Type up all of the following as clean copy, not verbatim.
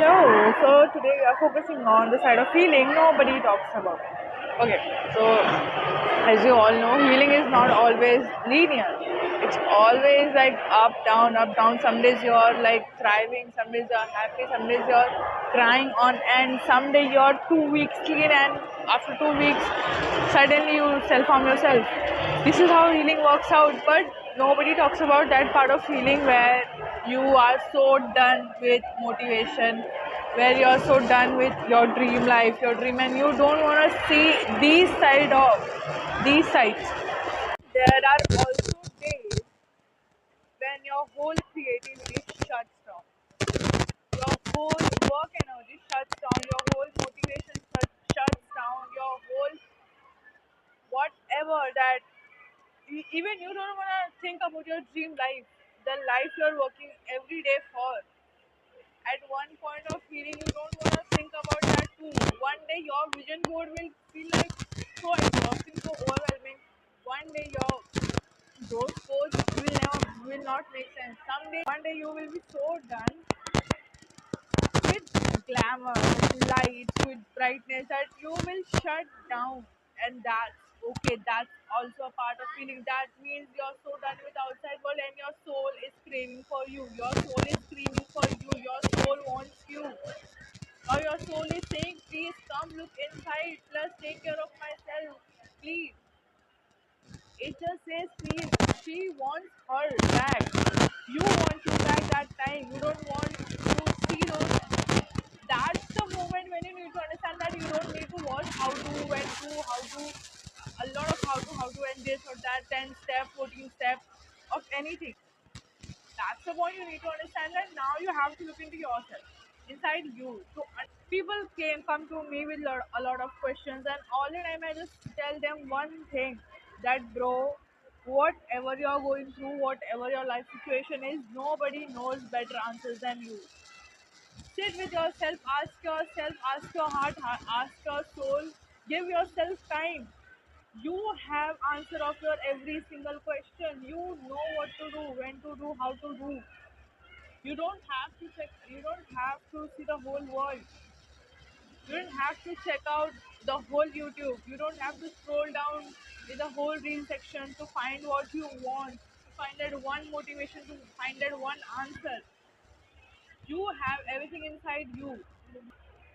Hello. So today we are focusing on the side of healing nobody talks about. Okay. So as you all know, healing is not always linear. It's always like up, down, up, down. Some days you're like thriving, some days you're happy, some days you're crying on end, some day you're 2 weeks clean, and after 2 weeks suddenly you self-harm yourself. This is how healing works out, but nobody talks about that part of healing where you are so done with motivation, where you're so done with your dream life, your dream, and you don't want to see these sides. There are also days when your whole creativity shuts down, your whole work energy shuts down, your whole motivation shuts down, your whole whatever that even you don't want to think about your dream life, the life you're working every day for. At one point of healing, you don't want to think about that too. One day your vision board will feel like so exhausting, so overwhelming. One day your those goals will not make sense. Someday, one day you will be so done with glamour, with lights, with brightness that you will shut down. And that's okay. That's also a part of feeling. That means you're so done with outside world and your soul is craving for you. Your soul is screaming for you. Your soul wants you. Or your soul is saying, please come look inside, plus take care of myself. Please. It just says please. She wants her back. You want you back that time. You don't want to see those. That's the moment when you need to understand that you don't need to watch how to, when to, how to, a lot of how to, and this or that, 10 step, 14 step of anything. That's the point you need to understand that now you have to look into yourself, inside you. So people come to me with a lot of questions, and all the time I just tell them one thing, that bro, whatever you're going through, whatever your life situation is, nobody knows better answers than you. Sit with yourself, ask your heart, ask your soul, give yourself time. You have answer of your every single question. You know what to do, when to do, how to do. You don't have to check, you don't have to see the whole world. You don't have to check out the whole YouTube. You don't have to scroll down in the whole reel section to find what you want, to find that one motivation, to find that one answer. You have everything inside you.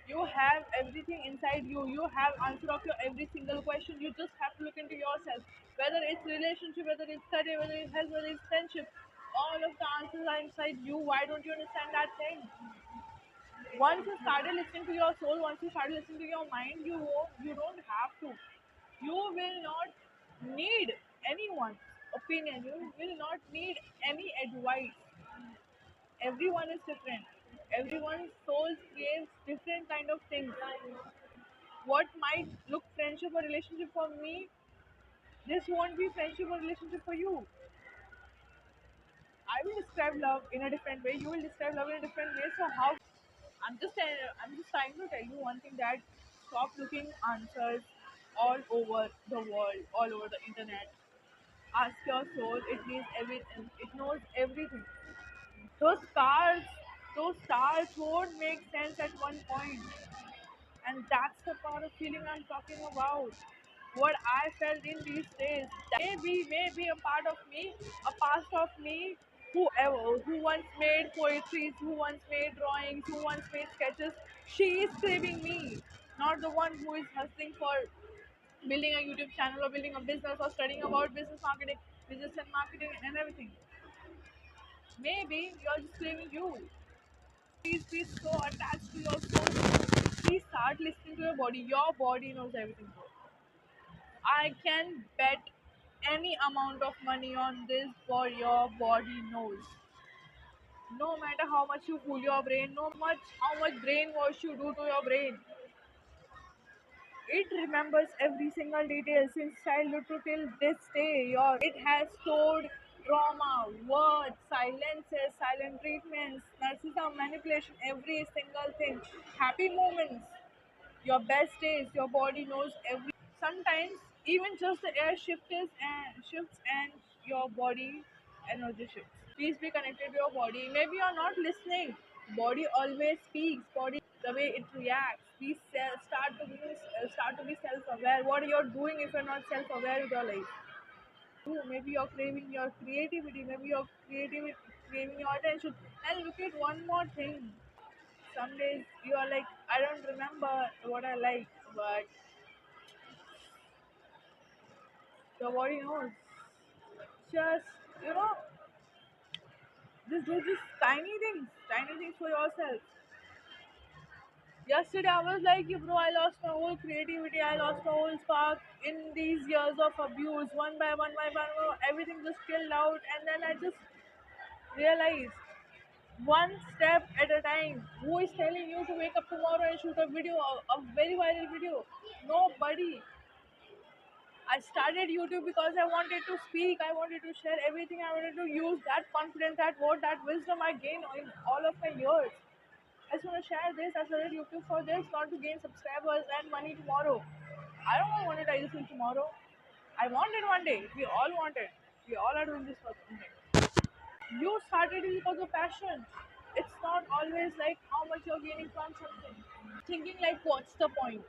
You have everything inside you. You have answer of your every single question. You just have to look into yourself. Whether it's relationship, whether it's career, whether it's health, whether it's friendship, all of the answers are inside you. Why don't you understand that thing? Once you started listening to your soul, once you started listening to your mind, you don't have to. You will not need anyone's opinion. You will not need any advice. Everyone is different. Everyone's soul craves different kind of things. What might look friendship or relationship for me, this won't be friendship or relationship for you. I will describe love in a different way. You will describe love in a different way. So how? I'm just trying to tell you one thing, that stop looking answers all over the world, all over the internet. Ask your soul. It means everything. It knows everything. Those cars, those stars won't make sense at one point. And that's the part of feeling I'm talking about. What I felt in these days, that may be a part of me, a past of me, whoever, who once made poetry, who once made drawings, who once made sketches. She is craving me, not the one who is hustling for building a YouTube channel or building a business or studying about business and marketing and everything. Maybe you're just craving you. Please be so attached to your soul. Please start listening to your body. Your body knows everything. I can bet any amount of money on this, for your body knows. No matter how much you fool your brain, how much brainwash you do to your brain, it remembers every single detail since childhood to till this day. It has stored trauma, words, silences, silent treatments, narcissism, manipulation, every single thing. Happy moments, your best days, your body knows every. Sometimes even just the air shifts and your body energy shifts. Please be connected to your body. Maybe you're not listening. Body always speaks. Body, the way it reacts. Start to be self-aware. What you're doing if you're not self-aware with your life? Ooh, maybe you're craving your creativity. Maybe you're creativity craving your attention. And look at one more thing. Some days you are like, I don't remember what I like, but your body knows. Just you know, just do just tiny things for yourself. Yesterday I was like, bro, I lost my whole creativity, I lost my whole spark in these years of abuse. One by one, everything just killed out, and then I just realized one step at a time. Who is telling you to wake up tomorrow and shoot a video, a very viral video? Nobody. I started YouTube because I wanted to speak, I wanted to share everything, I wanted to use that confidence, that word, that wisdom I gained in all of my years. I just want to share this. I started YouTube for this, not to gain subscribers and money tomorrow. I don't want monetization tomorrow. I want it one day. We all want it. We all are doing this for something. You started it because of passion. It's not always like how much you're gaining from something. Thinking like, what's the point?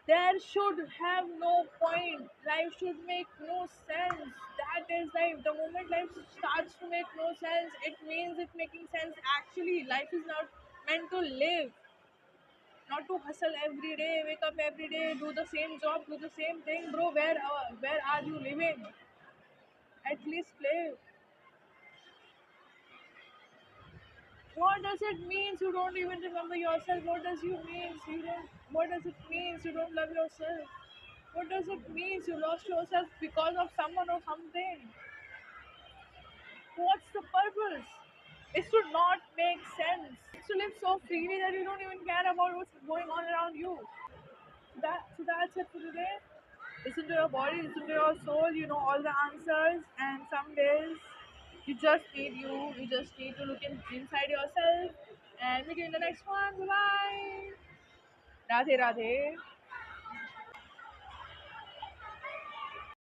There should have no point. Life should make no sense. That is life. The moment life starts to make no sense, it means it's making sense. Actually, life is not meant to live, not to hustle every day, wake up every day, do the same job, do the same thing, bro. Where are you living? At least live. What does it mean you don't even remember yourself? What does you mean you don't? What does it mean you don't love yourself? What does it mean you lost yourself because of someone or something? What's the purpose? It should not make sense. It's to live so freely that you don't even care about what's going on around you. That's it for today. Listen to your body, listen to your soul, you know all the answers, and some days you just need to look inside yourself, and meet you in the next one. Bye bye. Radhe Radhe.